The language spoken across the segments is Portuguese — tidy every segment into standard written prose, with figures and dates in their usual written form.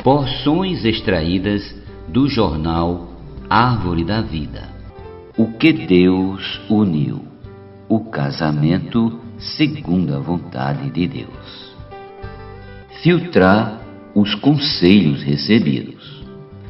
Porções extraídas do jornal Árvore da Vida. O que Deus uniu. O casamento segundo a vontade de Deus. Filtrar os conselhos recebidos.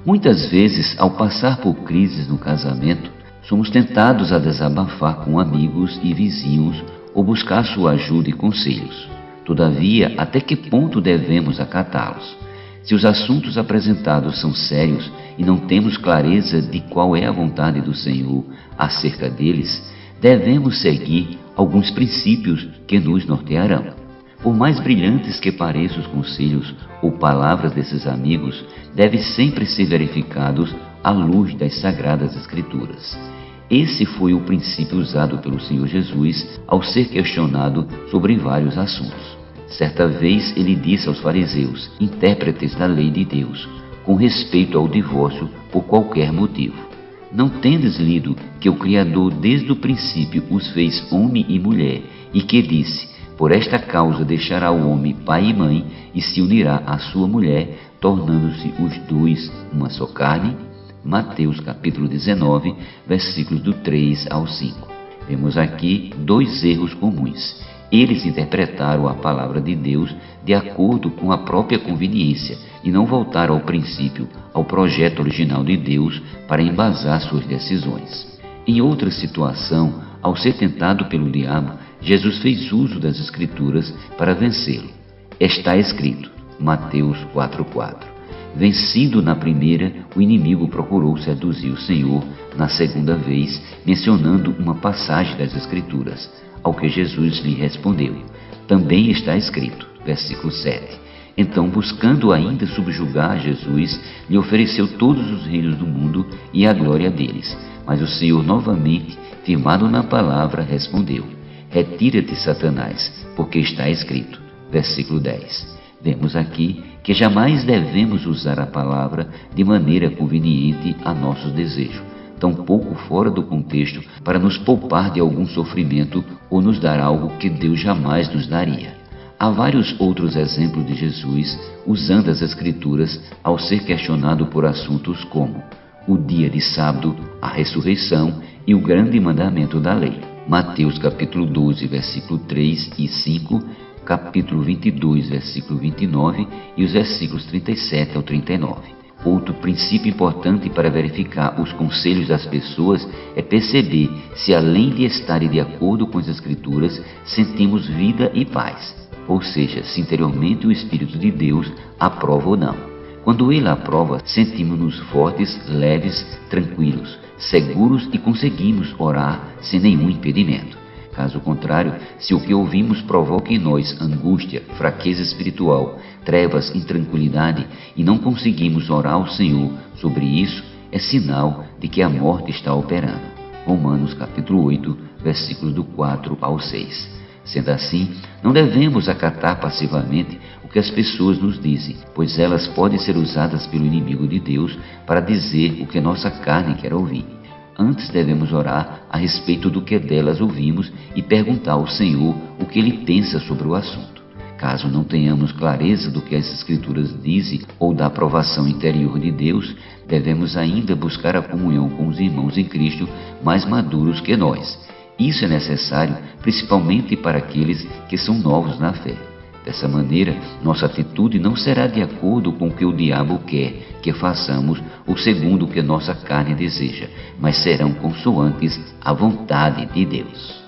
Muitas vezes, ao passar por crises no casamento, somos tentados a desabafar com amigos e vizinhos ou buscar sua ajuda e conselhos. Todavia, até que ponto devemos acatá-los? Se os assuntos apresentados são sérios e não temos clareza de qual é a vontade do Senhor acerca deles, devemos seguir alguns princípios que nos nortearão. Por mais brilhantes que pareçam os conselhos ou palavras desses amigos, devem sempre ser verificados à luz das Sagradas Escrituras. Esse foi o princípio usado pelo Senhor Jesus ao ser questionado sobre vários assuntos. Certa vez ele disse aos fariseus, intérpretes da lei de Deus, com respeito ao divórcio por qualquer motivo: não tendes lido que o Criador desde o princípio os fez homem e mulher, e que disse: por esta causa deixará o homem pai e mãe, e se unirá à sua mulher, tornando-se os dois uma só carne? Mateus capítulo 19, versículos do 3 ao 5. Vemos aqui dois erros comuns. Eles interpretaram a palavra de Deus de acordo com a própria conveniência e não voltaram ao princípio, ao projeto original de Deus para embasar suas decisões. Em outra situação, ao ser tentado pelo diabo, Jesus fez uso das Escrituras para vencê-lo. Está escrito, Mateus 4,4. Vencido na primeira, o inimigo procurou seduzir o Senhor na segunda vez, mencionando uma passagem das Escrituras, ao que Jesus lhe respondeu: também está escrito, versículo 7. Então, buscando ainda subjugar Jesus, lhe ofereceu todos os reinos do mundo e a glória deles. Mas o Senhor, novamente, firmado na palavra, respondeu: retira-te, Satanás, porque está escrito, versículo 10. Vemos aqui que jamais devemos usar a palavra de maneira conveniente a nossos desejos, tampouco fora do contexto para nos poupar de algum sofrimento ou nos dar algo que Deus jamais nos daria. Há vários outros exemplos de Jesus usando as Escrituras ao ser questionado por assuntos como o dia de sábado, a ressurreição e o grande mandamento da lei. Mateus capítulo 12, versículo 3 e 5, capítulo 22, versículo 29 e os versículos 37 ao 39. Outro princípio importante para verificar os conselhos das pessoas é perceber se, além de estarem de acordo com as Escrituras, sentimos vida e paz, ou seja, se interiormente o Espírito de Deus aprova ou não. Quando Ele aprova, sentimos-nos fortes, leves, tranquilos, seguros e conseguimos orar sem nenhum impedimento. Caso contrário, se o que ouvimos provoca em nós angústia, fraqueza espiritual, trevas, intranquilidade e não conseguimos orar ao Senhor sobre isso, é sinal de que a morte está operando. Romanos capítulo 8, versículos do 4 ao 6. Sendo assim, não devemos acatar passivamente o que as pessoas nos dizem, pois elas podem ser usadas pelo inimigo de Deus para dizer o que nossa carne quer ouvir. Antes devemos orar a respeito do que delas ouvimos e perguntar ao Senhor o que Ele pensa sobre o assunto. Caso não tenhamos clareza do que as Escrituras dizem ou da aprovação interior de Deus, devemos ainda buscar a comunhão com os irmãos em Cristo mais maduros que nós. Isso é necessário principalmente para aqueles que são novos na fé. Dessa maneira, nossa atitude não será de acordo com o que o diabo quer que façamos ou segundo o que nossa carne deseja, mas serão consoantes à vontade de Deus.